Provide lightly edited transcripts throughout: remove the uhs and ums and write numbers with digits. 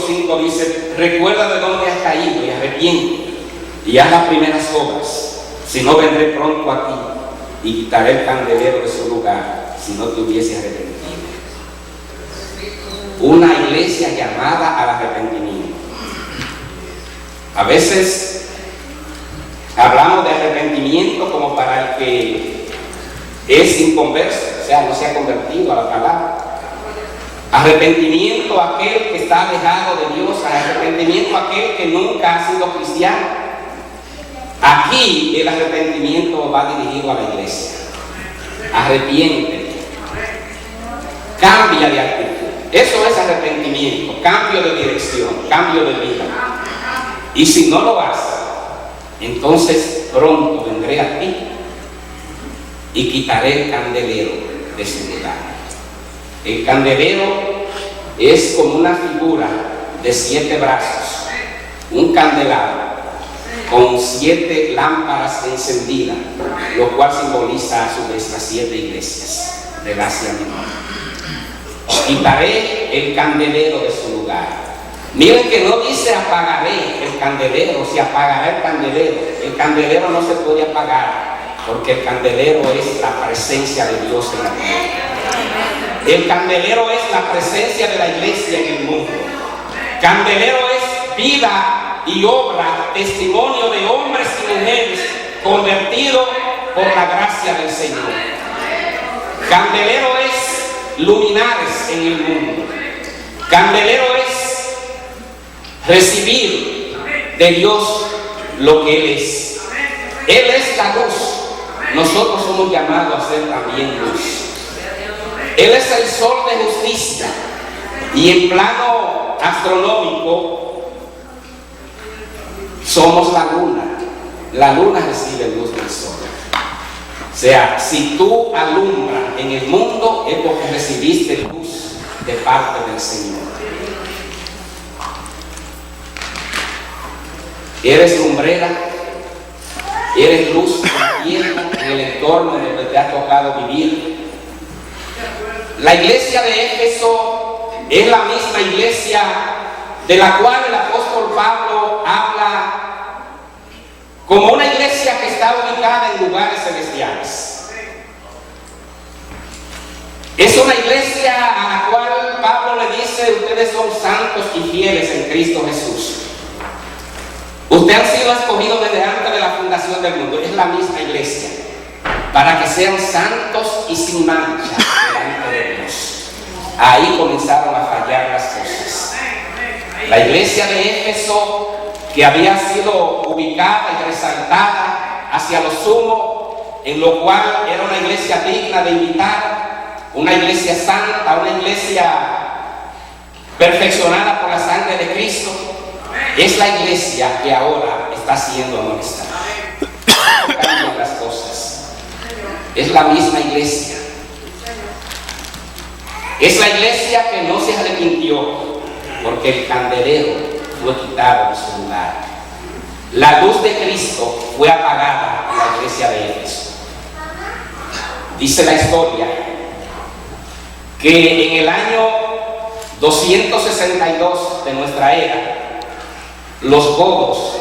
5 dice: recuerda de dónde has caído y arrepiéntete y haz las primeras obras, si no vendré pronto a ti y quitaré el candelero de su lugar, si no te hubiese arrepentido. Una iglesia llamada al arrepentimiento. A veces hablamos de arrepentimiento como para el que es inconverso, o sea, no se ha convertido a la palabra. Arrepentimiento a aquel que está alejado de Dios, arrepentimiento a aquel que nunca ha sido cristiano. Aquí el arrepentimiento va dirigido a la iglesia. Arrepiéntete, cambia de actitud. Eso es arrepentimiento, cambio de dirección, cambio de vida. Y si no lo haces, entonces pronto vendré a ti y quitaré el candelero de su lugar. El candelero es como una figura de 7 brazos, un candelabro con 7 lámparas encendidas, lo cual simboliza a su vez las 7 iglesias del Asia Menor. Quitaré el candelero de su lugar. Miren que no dice apagaré el candelero, si apagará el candelero. El candelero no se puede apagar, porque el candelero es la presencia de Dios en la tierra. El candelero es la presencia de la iglesia en el mundo. Candelero es vida y obra, testimonio de hombres y mujeres convertidos por la gracia del Señor. Candelero es luminares en el mundo. Candelero es recibir de Dios lo que Él es. Él es la luz. Nosotros somos llamados a ser también luz. Él es el sol de justicia. Y en plano astronómico somos la luna. La luna recibe luz del sol. O sea, si tú alumbras en el mundo es porque recibiste luz de parte del Señor. Eres lumbrera, eres luz en el entorno en el que te ha tocado vivir. La iglesia de Éfeso es la misma iglesia de la cual el apóstol Pablo habla como una iglesia que está ubicada en lugares celestiales. Es una iglesia a la cual Pablo le dice: ustedes son santos y fieles en Cristo Jesús. Ustedes han sido escogidos desde antes de la fundación del mundo. Es la misma iglesia, para que sean santos y sin mancha delante de Dios. Ahí comenzaron a fallar las cosas. La iglesia de Éfeso, que había sido ubicada y resaltada hacia lo sumo, en lo cual era una iglesia digna de imitar, una iglesia santa, una iglesia perfeccionada por la sangre de Cristo, es la iglesia que ahora está siendo amonestada. No cambian las cosas. Es la misma iglesia. Es la iglesia que no se arrepintió, porque el candelero fue quitado de su lugar. La luz de Cristo fue apagada en la iglesia de Éfeso. Dice la historia que en el año 262 de nuestra era, los godos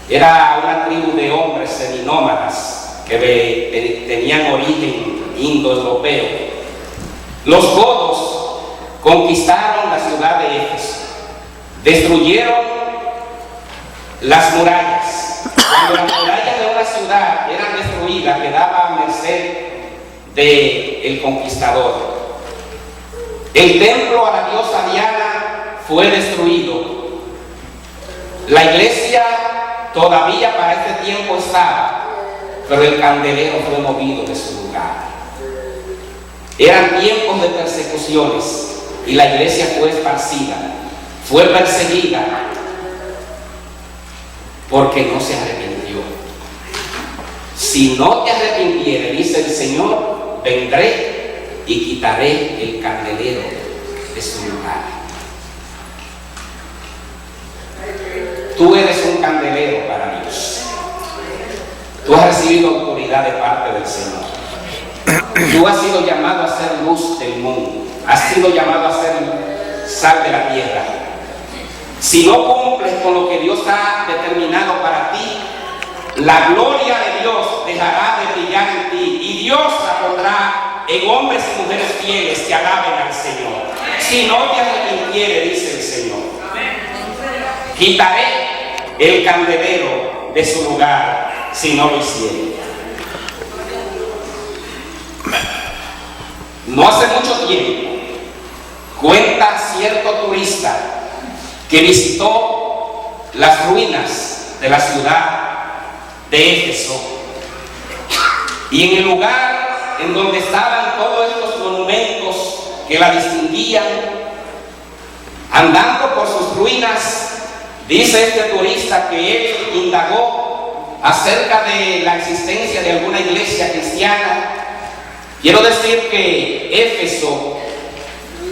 era una tribu de hombres seminómadas que tenían origen indoeuropeo. Los godos conquistaron la ciudad de Éfeso, destruyeron las murallas. Cuando las murallas de una ciudad eran destruidas, quedaba a merced del conquistador. El templo a la diosa Diana fue destruido. La iglesia todavía para este tiempo estaba, pero el candelero fue movido de su lugar. Eran tiempos de persecuciones y la iglesia fue esparcida, fue perseguida, porque no se arrepintió. Si no te arrepintieres, dice el Señor, vendré y quitaré el candelero de su lugar. Tú eres un candelero para Dios. Tú has recibido autoridad de parte del Señor. Tú has sido llamado a ser luz del mundo. Has sido llamado a ser sal de la tierra. Si no cumples con lo que Dios ha determinado para ti, la gloria de Dios dejará de brillar en ti y Dios la pondrá en hombres y mujeres fieles que alaben al Señor. Si no te arrepintieres, dice el Señor, quitaré el candelero de su lugar si no lo hiciere. No hace mucho tiempo, cuenta cierto turista que visitó las ruinas de la ciudad de Éfeso, y en el lugar en donde estaban todos estos monumentos que la distinguían, andando por sus ruinas, dice este turista que él indagó acerca de la existencia de alguna iglesia cristiana. Quiero decir que Éfeso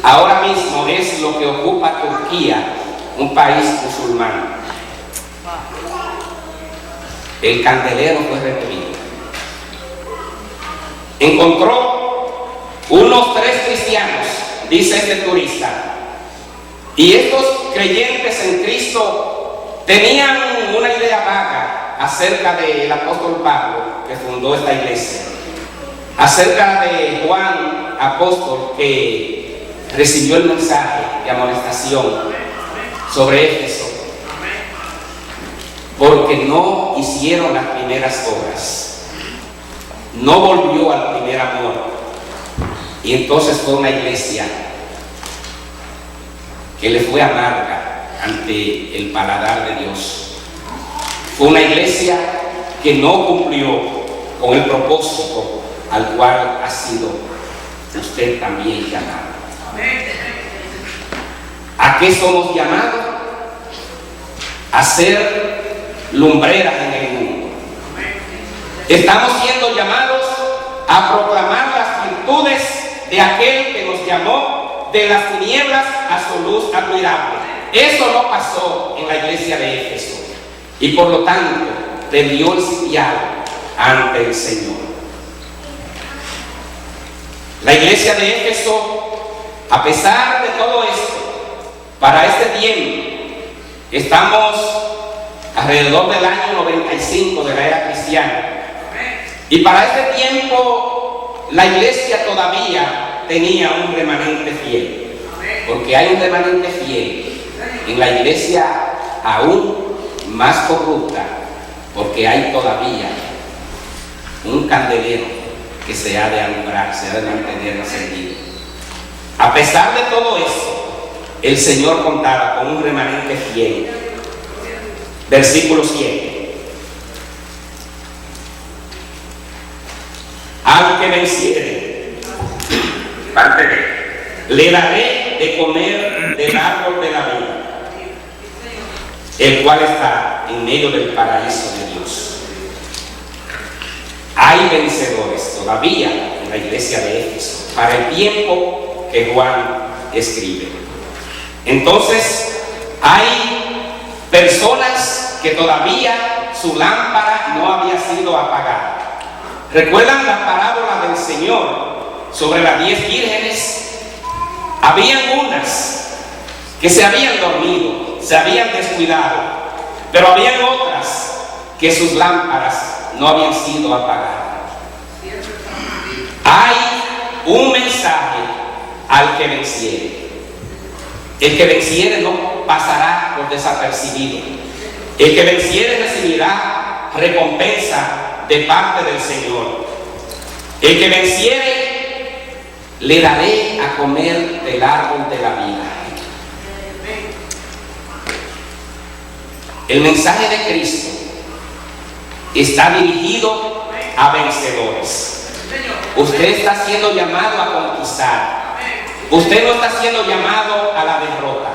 ahora mismo es lo que ocupa Turquía, un país musulmán. El candelero fue retenido. Encontró unos 3 cristianos, dice este turista, y estos creyentes en Cristo tenían una idea vaga acerca del apóstol Pablo, que fundó esta iglesia, acerca de Juan, apóstol, que recibió el mensaje de amonestación sobre Éfeso, porque no hicieron las primeras obras, no volvió al primer amor, y entonces fue una iglesia que le fue amarga ante el paladar de Dios. Fue una iglesia que no cumplió con el propósito al cual ha sido usted también llamado. ¿A qué somos llamados? A ser lumbreras en el mundo. Estamos siendo llamados a proclamar las virtudes de aquel que nos llamó de las tinieblas a su luz admirable. Eso no pasó en la iglesia de Éfeso, y por lo tanto debió el sitiado ante el Señor. La iglesia de Éfeso, a pesar de todo esto, para este tiempo, estamos alrededor del año 95 de la era cristiana, y para este tiempo la iglesia todavía tenía un remanente fiel, porque hay un remanente fiel en la iglesia aún más corrupta, porque hay todavía un candelero que se ha de alumbrar, se ha de mantener encendido. A pesar de todo eso, el Señor contaba con un remanente fiel. Versículo 7. Al que venciere, parte B, le daré de comer del árbol de la vida, el cual está en medio del paraíso de Dios. Hay vencedores todavía en la iglesia de Éfeso para el tiempo que Juan escribe. Entonces, hay personas que todavía su lámpara no había sido apagada. ¿Recuerdan la parábola del Señor sobre las 10 vírgenes? Habían unas que se habían dormido, se habían descuidado, pero habían otras que sus lámparas no habían sido apagadas. Hay un mensaje al que venciere. El que venciere no pasará por desapercibido. El que venciere recibirá recompensa de parte del Señor. El que venciere, le daré a comer del árbol de la vida. El mensaje de Cristo está dirigido a vencedores. Usted está siendo llamado a conquistar. Usted no está siendo llamado a la derrota.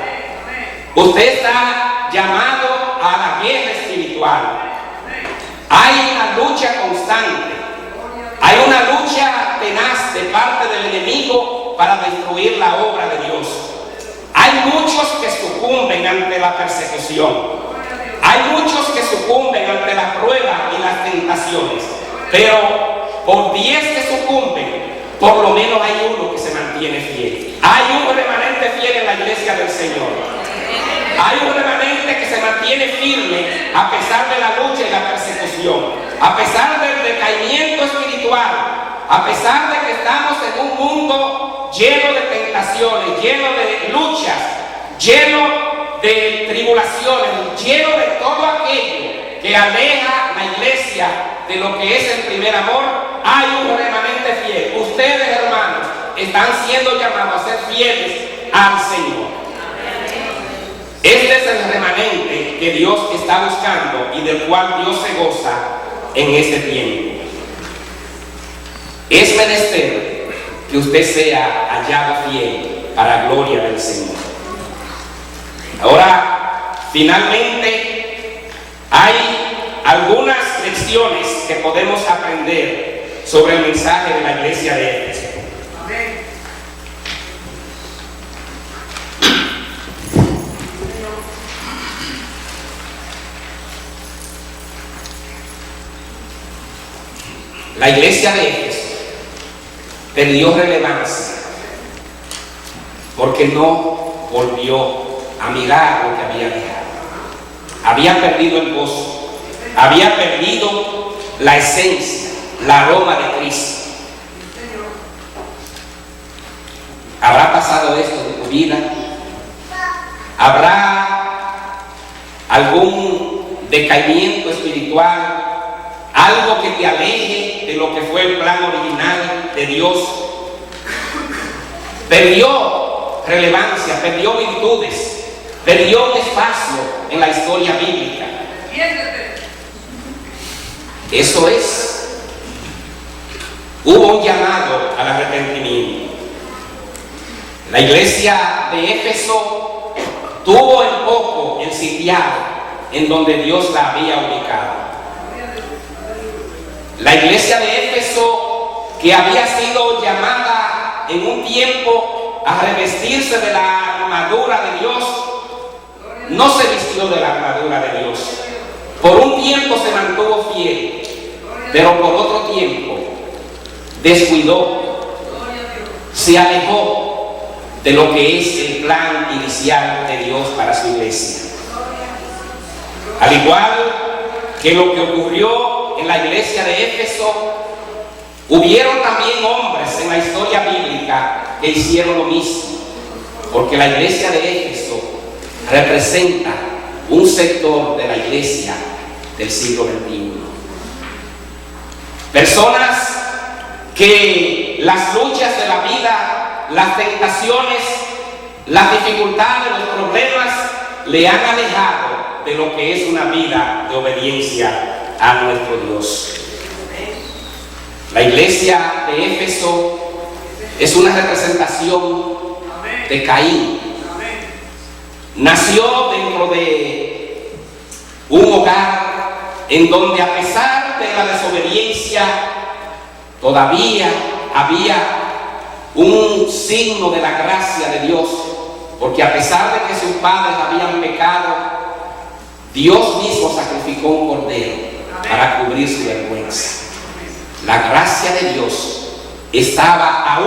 Usted está llamado a la guerra espiritual. Hay una lucha constante. Hay una lucha tenaz de parte del enemigo para destruir la obra de Dios. Hay muchos que sucumben ante la persecución. Hay muchos que sucumben ante la prueba y las tentaciones. Pero por 10 que sucumben, por lo menos hay uno que se mantiene fiel. Hay un remanente fiel en la iglesia del Señor. Hay un remanente mantiene firme a pesar de la lucha y la persecución, a pesar del decaimiento espiritual, a pesar de que estamos en un mundo lleno de tentaciones, lleno de luchas, lleno de tribulaciones, lleno de todo aquello que aleja la iglesia de lo que es el primer amor. Hay un remanente fiel. Ustedes, hermanos, están siendo llamados a ser fieles al Señor. Este es el remanente que Dios está buscando y del cual Dios se goza en este tiempo. Es menester que usted sea hallado fiel para gloria del Señor. Ahora, finalmente, hay algunas lecciones que podemos aprender sobre el mensaje de la iglesia de Éfeso. La iglesia de Éfeso perdió relevancia porque no volvió a mirar lo que había dejado. Había perdido el gozo, había perdido la esencia, la aroma de Cristo. ¿Habrá pasado esto en tu vida? ¿Habrá algún decaimiento espiritual? Algo que te aleje de lo que fue el plan original de Dios. Perdió relevancia, perdió virtudes, perdió un espacio en la historia bíblica. Eso es. Hubo un llamado al arrepentimiento. La iglesia de Éfeso tuvo el foco, el sitiado, en donde Dios la había ubicado. La iglesia de Éfeso, que había sido llamada en un tiempo a revestirse de la armadura de Dios, no se vistió de la armadura de Dios. Por un tiempo se mantuvo fiel, pero por otro tiempo descuidó, se alejó de lo que es el plan inicial de Dios para su iglesia. Al igual que lo que ocurrió en la iglesia de Éfeso, hubieron también hombres en la historia bíblica que hicieron lo mismo, porque la iglesia de Éfeso representa un sector de la iglesia del siglo XXI. Personas que las luchas de la vida, las tentaciones, las dificultades, los problemas le han alejado de lo que es una vida de obediencia a nuestro Dios. La iglesia de Éfeso es una representación de Caín. Nació dentro de un hogar en donde, a pesar de la desobediencia, todavía había un signo de la gracia de Dios, porque a pesar de que sus padres habían pecado, Dios mismo sacrificó un cordero para cubrir su vergüenza. La gracia de Dios estaba aún